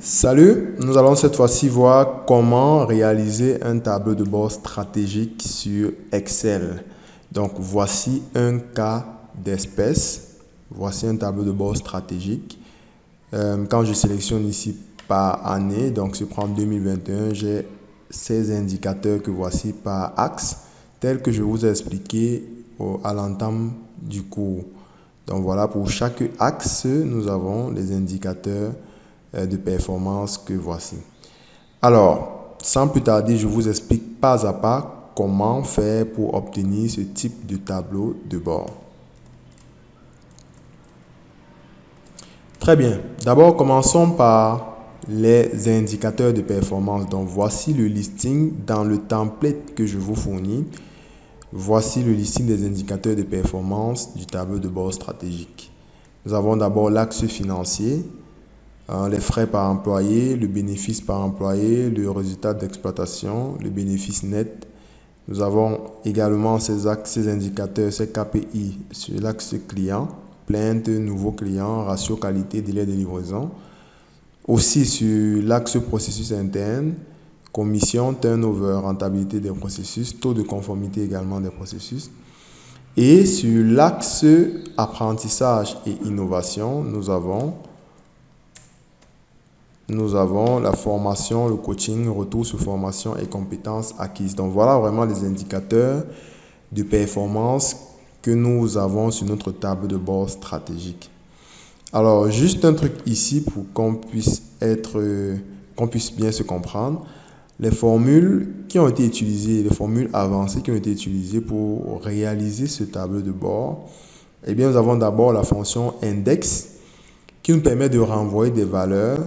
Salut, nous allons cette fois-ci voir comment réaliser un tableau de bord stratégique sur Excel. Donc voici un cas d'espèce. Voici un tableau de bord stratégique. Quand je sélectionne ici par année, donc je prends 2021, j'ai ces indicateurs que voici par axe, tels que je vous ai expliqué à l'entame du cours. Donc voilà, pour chaque axe, nous avons les indicateurs de performance que voici. Alors, sans plus tarder, je vous explique pas à pas comment faire pour obtenir ce type de tableau de bord. Très bien. D'abord, commençons par les indicateurs de performance. Donc, voici le listing dans le template que je vous fournis. Voici le listing des indicateurs de performance du tableau de bord stratégique. Nous avons d'abord l'axe financier, les frais par employé, le bénéfice par employé, le résultat d'exploitation, le bénéfice net. Nous avons également ces indicateurs, ces KPI sur l'axe client, plainte, nouveaux clients, ratio qualité, délai de livraison. Aussi sur l'axe processus interne, commission, turnover, rentabilité des processus, taux de conformité également des processus. Et sur l'axe apprentissage et innovation, nous avons la formation, le coaching, retour sur formation et compétences acquises. Donc voilà vraiment les indicateurs de performance que nous avons sur notre table de bord stratégique. Alors juste un truc ici pour qu'on puisse bien se comprendre. Les formules qui ont été utilisées, les formules avancées qui ont été utilisées pour réaliser ce tableau de bord, eh bien nous avons d'abord la fonction index qui nous permet de renvoyer des valeurs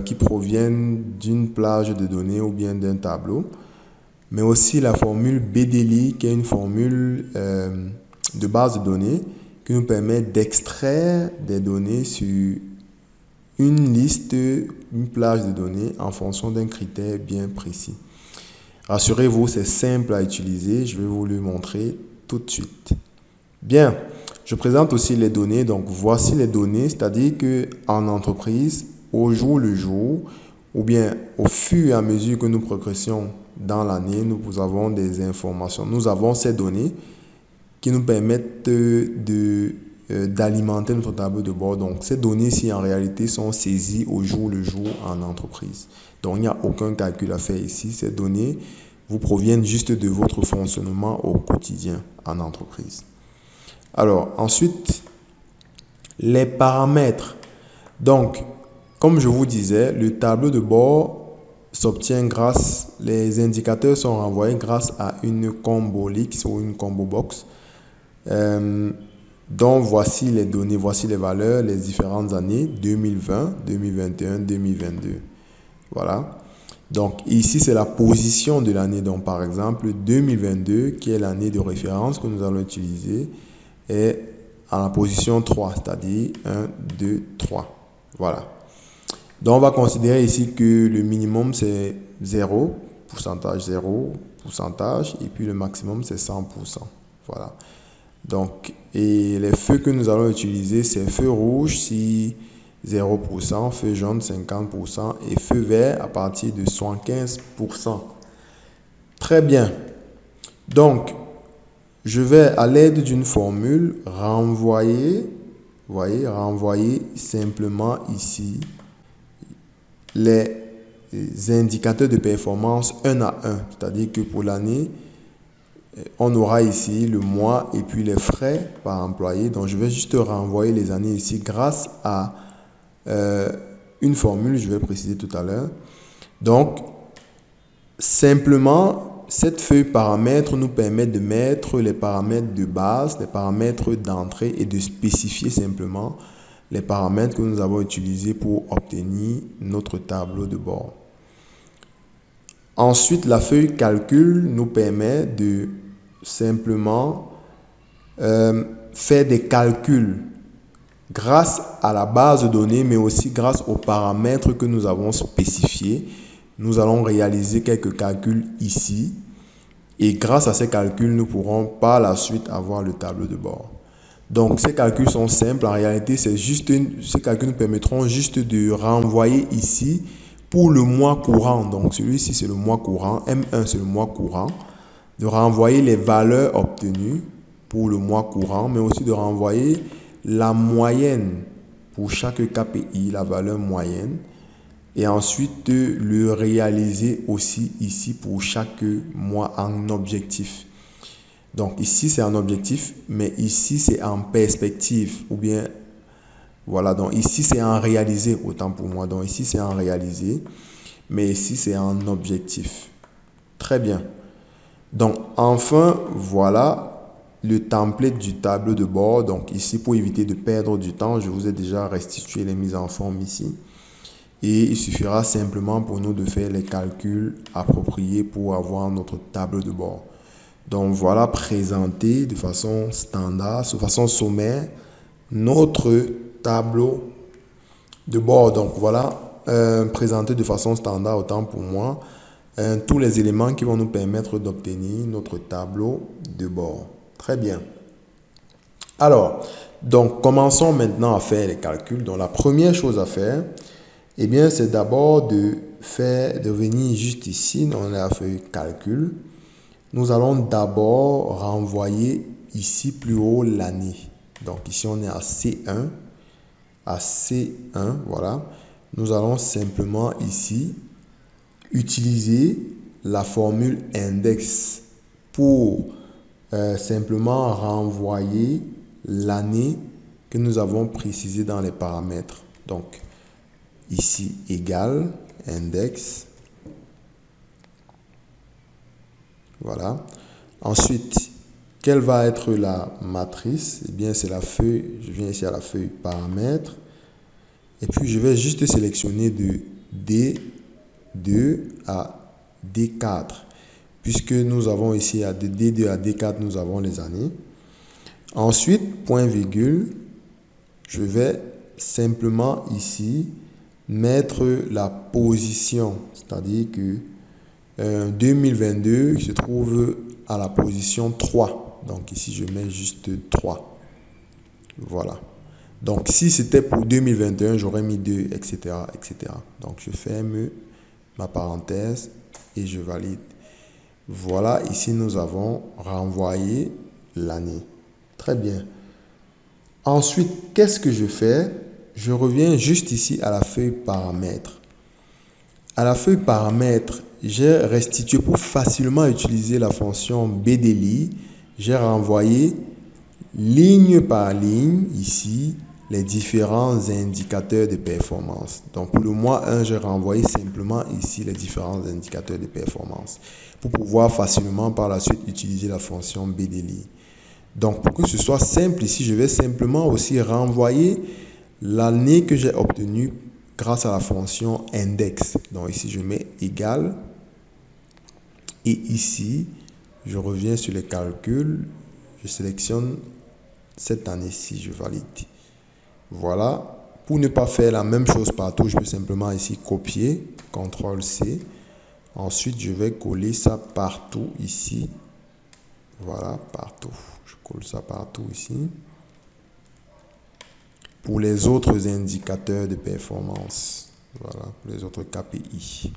qui proviennent d'une plage de données ou bien d'un tableau, mais aussi la formule BDLI qui est une formule de base de données qui nous permet d'extraire des données sur une liste, une plage de données en fonction d'un critère bien précis. Rassurez-vous, c'est simple à utiliser, je vais vous le montrer tout de suite. Bien, je présente aussi les données, donc voici les données, c'est-à-dire qu'en entreprise, au jour le jour, ou bien au fur et à mesure que nous progressions dans l'année, nous avons des informations. Nous avons ces données qui nous permettent d'alimenter notre tableau de bord. Donc, ces données-ci, en réalité, sont saisies au jour le jour en entreprise. Donc, il n'y a aucun calcul à faire ici. Ces données vous proviennent juste de votre fonctionnement au quotidien en entreprise. Alors, ensuite, les paramètres. Donc, comme je vous disais, le tableau de bord s'obtient les indicateurs sont renvoyés grâce à une combo X ou une combo box. Donc, voici les données, voici les valeurs, les différentes années, 2020, 2021, 2022. Voilà. Donc, ici, c'est la position de l'année. Donc, par exemple, 2022, qui est l'année de référence que nous allons utiliser, est à la position 3, c'est-à-dire 1, 2, 3. Voilà. Donc, on va considérer ici que le minimum, c'est 0, pourcentage 0, pourcentage, et puis le maximum, c'est 100%. Voilà. Donc, et les feux que nous allons utiliser, c'est feu rouge si 0%, feu jaune 50% et feu vert à partir de 75%. Très bien. Donc, je vais à l'aide d'une formule renvoyer simplement ici les indicateurs de performance un à un. C'est-à-dire que pour l'année, on aura ici le mois et puis les frais par employé. Donc, je vais juste renvoyer les années ici grâce à une formule, je vais préciser tout à l'heure. Donc, simplement, cette feuille paramètres nous permet de mettre les paramètres de base, les paramètres d'entrée et de spécifier simplement les paramètres que nous avons utilisés pour obtenir notre tableau de bord. Ensuite, la feuille calcul nous permet de simplement faire des calculs grâce à la base de données, mais aussi grâce aux paramètres que nous avons spécifiés. Nous allons réaliser quelques calculs ici et grâce à ces calculs, nous pourrons par la suite avoir le tableau de bord. Donc, ces calculs sont simples. En réalité, ces calculs nous permettront juste de renvoyer ici pour le mois courant. Donc, celui-ci, c'est le mois courant. M1, c'est le mois courant. De renvoyer les valeurs obtenues pour le mois courant, mais aussi de renvoyer la moyenne pour chaque KPI, la valeur moyenne. Et ensuite, de le réaliser aussi ici pour chaque mois en objectif. Donc ici, c'est en objectif, mais ici, c'est en perspective. Ou bien, voilà, donc ici, c'est en réalisé, autant pour moi. Donc ici, c'est en réalisé, mais ici, c'est en objectif. Très bien. Donc enfin, voilà le template du tableau de bord. Donc ici, pour éviter de perdre du temps, je vous ai déjà restitué les mises en forme ici. Et il suffira simplement pour nous de faire les calculs appropriés pour avoir notre tableau de bord. Donc voilà présenté de façon standard, de façon sommaire, notre tableau de bord. Donc voilà présenté de façon standard, autant pour moi, tous les éléments qui vont nous permettre d'obtenir notre tableau de bord. Très bien. Alors, donc commençons maintenant à faire les calculs. Donc la première chose à faire, eh bien, c'est d'abord de venir juste ici dans la feuille calcul. Nous allons d'abord renvoyer ici plus haut l'année. Donc ici, on est à C1. À C1, voilà. Nous allons simplement ici utiliser la formule index pour simplement renvoyer l'année que nous avons précisée dans les paramètres. Donc, ici, égal, index. Voilà. Ensuite, quelle va être la matrice? Eh bien, c'est la feuille. Je viens ici à la feuille paramètres. Et puis, je vais juste sélectionner de D2 à D4. Puisque nous avons ici de D2 à D4, nous avons les années. Ensuite, point virgule, je vais simplement ici mettre la position. C'est-à-dire que 2022 se trouve à la position 3. Donc ici, je mets juste 3. Voilà. Donc si c'était pour 2021, j'aurais mis 2, etc., etc. Donc je ferme ma parenthèse et je valide. Voilà, ici nous avons renvoyé l'année. Très bien. Ensuite, qu'est-ce que je fais? Je reviens juste ici à la feuille paramètres. À la feuille paramètres, j'ai restitué pour facilement utiliser la fonction BDLI. J'ai renvoyé ligne par ligne ici les différents indicateurs de performance. Donc pour le mois 1, j'ai renvoyé simplement ici les différents indicateurs de performance pour pouvoir facilement par la suite utiliser la fonction BDLI. Donc pour que ce soit simple ici, je vais simplement aussi renvoyer l'année que j'ai obtenue grâce à la fonction index. Donc ici, je mets égal. Et ici, je reviens sur les calculs. Je sélectionne cette année-ci, je valide. Voilà. Pour ne pas faire la même chose partout, je peux simplement ici copier, CTRL-C. Ensuite, je vais coller ça partout ici. Voilà, partout. Je colle ça partout ici. Pour les autres indicateurs de performance. Voilà, pour les autres KPI.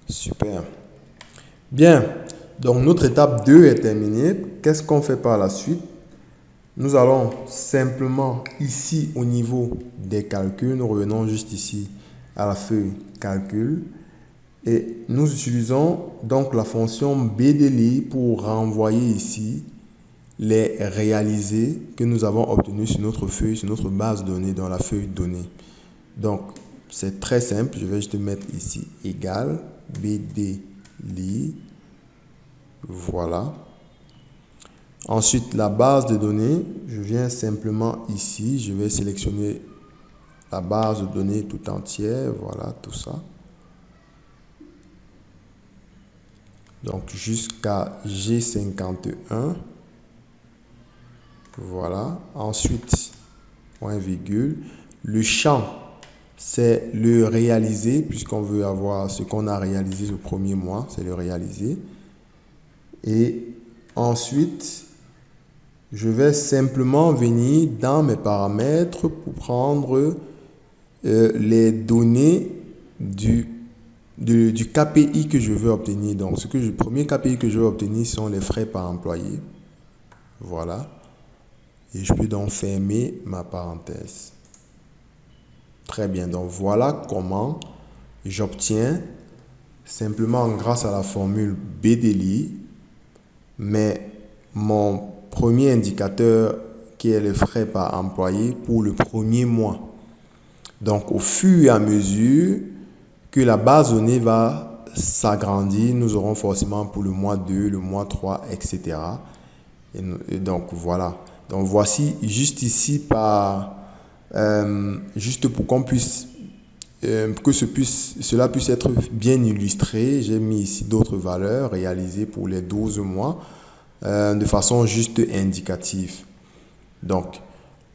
Super. Bien, donc notre étape 2 est terminée. Qu'est-ce qu'on fait par la suite? Nous allons simplement ici au niveau des calculs, nous revenons juste ici à la feuille calcul et nous utilisons donc la fonction BDLI pour renvoyer ici les réalisés que nous avons obtenus sur notre feuille, sur notre base de données, dans la feuille données. Donc, c'est très simple. Je vais juste mettre ici égal BDLI. Voilà. Ensuite, la base de données, je viens simplement ici, je vais sélectionner la base de données tout entière. Voilà, tout ça. Donc, jusqu'à G51. Voilà. Ensuite, point virgule. Le champ, c'est le réalisé, puisqu'on veut avoir ce qu'on a réalisé le premier mois, c'est le réalisé. Et ensuite, je vais simplement venir dans mes paramètres pour prendre les données du KPI que je veux obtenir. Donc, le premier KPI que je veux obtenir sont les frais par employé. Voilà. Et je peux donc fermer ma parenthèse. Très bien. Donc, voilà comment j'obtiens, simplement grâce à la formule BDLI, mais mon premier indicateur qui est les frais par employé pour le premier mois. Donc, au fur et à mesure que la base donnée va s'agrandir, nous aurons forcément pour le mois 2, le mois 3, etc. Et donc, voilà. Donc, voici juste ici, juste pour qu'on puisse, que cela puisse être bien illustré, j'ai mis ici d'autres valeurs réalisées pour les 12 mois de façon juste indicative. Donc,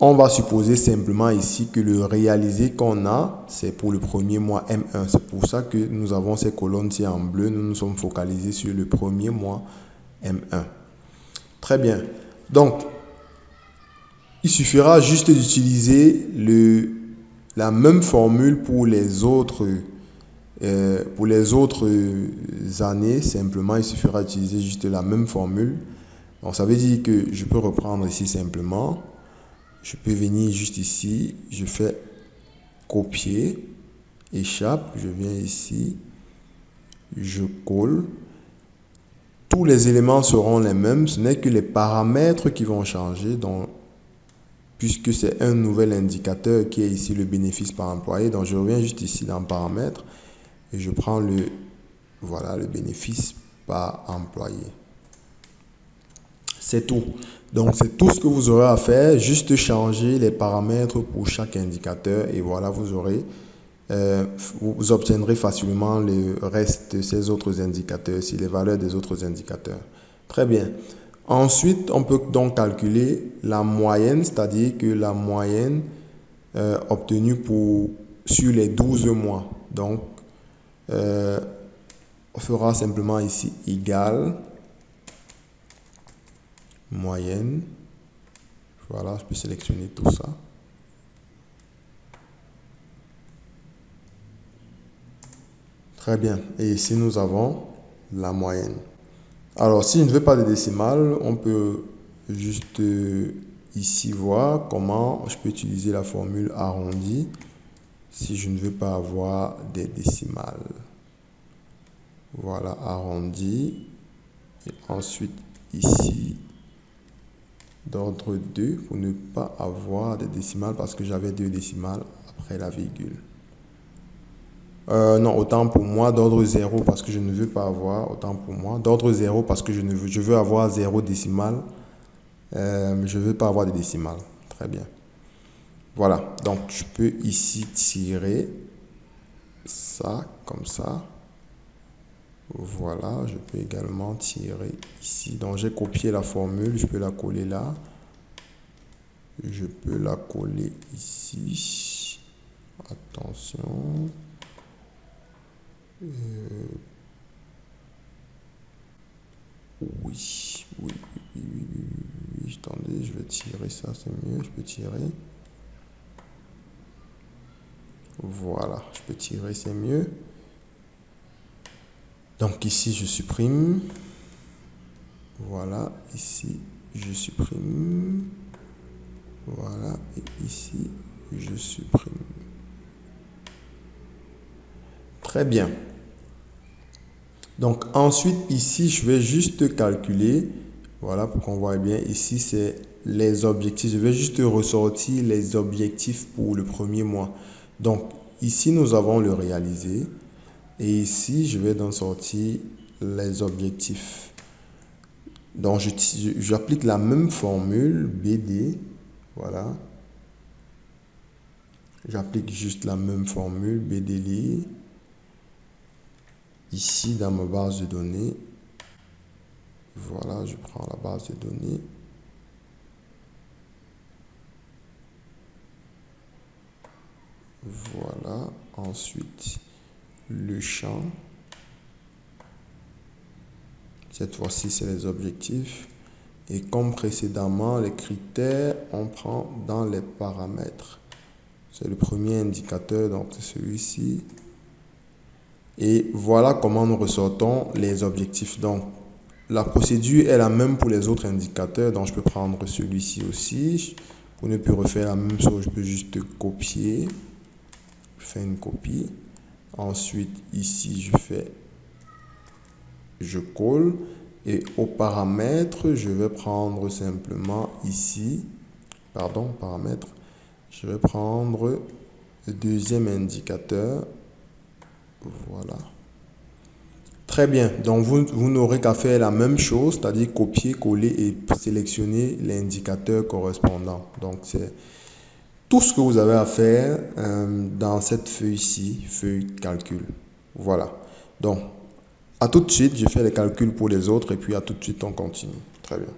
on va supposer simplement ici que le réalisé qu'on a, c'est pour le premier mois M1. C'est pour ça que nous avons ces colonnes-ci en bleu. Nous nous sommes focalisés sur le premier mois M1. Très bien. Donc, il suffira juste d'utiliser la même formule pour les autres années. Simplement, il suffira d'utiliser juste la même formule. Donc, ça veut dire que je peux reprendre ici simplement. Je peux venir juste ici, je fais copier, échappe, je viens ici, je colle. Tous les éléments seront les mêmes, ce n'est que les paramètres qui vont changer, donc, puisque c'est un nouvel indicateur qui est ici le bénéfice par employé. Donc, je reviens juste ici dans paramètres et je prends le bénéfice par employé. C'est tout. Donc, c'est tout ce que vous aurez à faire. Juste changer les paramètres pour chaque indicateur et voilà, vous obtiendrez facilement le reste de ces autres indicateurs, si les valeurs des autres indicateurs. Très bien. Ensuite, on peut donc calculer la moyenne, c'est-à-dire que la moyenne obtenue sur les 12 mois. Donc, on fera simplement ici égal moyenne. Voilà, je peux sélectionner tout ça. Très bien. Et ici, nous avons la moyenne. Alors, si je ne veux pas de décimales, on peut juste ici voir comment je peux utiliser la formule arrondi si je ne veux pas avoir des décimales. Voilà, arrondi. Et ensuite, ici, d'ordre 2 pour ne pas avoir des décimales parce que j'avais 2 décimales après la virgule. Non, autant pour moi, d'ordre 0 parce que je ne veux pas avoir, autant pour moi, d'ordre 0 parce que je veux avoir 0 décimal, je ne veux pas avoir de décimales. Très bien. Voilà, donc je peux ici tirer ça comme ça. Voilà, je peux également tirer ici. Donc j'ai copié la formule, je peux la coller là. Je peux la coller ici. Attention. Oui. Attendez, je vais tirer ça, c'est mieux. Je peux tirer. Voilà, je peux tirer, c'est mieux. Donc ici, je supprime. Voilà, ici, je supprime. Voilà, et ici, je supprime. Très bien. Donc ensuite, ici, je vais juste calculer. Voilà, pour qu'on voit bien. Ici, c'est les objectifs. Je vais juste ressortir les objectifs pour le premier mois. Donc ici, nous avons le réalisé. Et ici, je vais donc sortir les objectifs. Donc, j'applique la même formule BD. Voilà. J'applique juste la même formule, BDLI. Ici, dans ma base de données, voilà, je prends la base de données. Voilà, ensuite, le champ. Cette fois-ci, c'est les objectifs. Et comme précédemment, les critères, on prend dans les paramètres. C'est le premier indicateur, donc c'est celui-ci. Et voilà comment nous ressortons les objectifs. Donc, la procédure est la même pour les autres indicateurs. Donc, je peux prendre celui-ci aussi. Pour ne plus refaire la même chose, je peux juste copier. Je fais une copie. Ensuite, ici, je colle. Et aux paramètres, je vais prendre simplement ici, paramètres, je vais prendre le deuxième indicateur. Voilà. Très bien. Donc, vous n'aurez qu'à faire la même chose, c'est-à-dire copier, coller et sélectionner l'indicateur correspondant. Donc, c'est tout ce que vous avez à faire dans cette feuille-ci, feuille calcul. Voilà. Donc, à tout de suite, je fais les calculs pour les autres et puis à tout de suite, on continue. Très bien.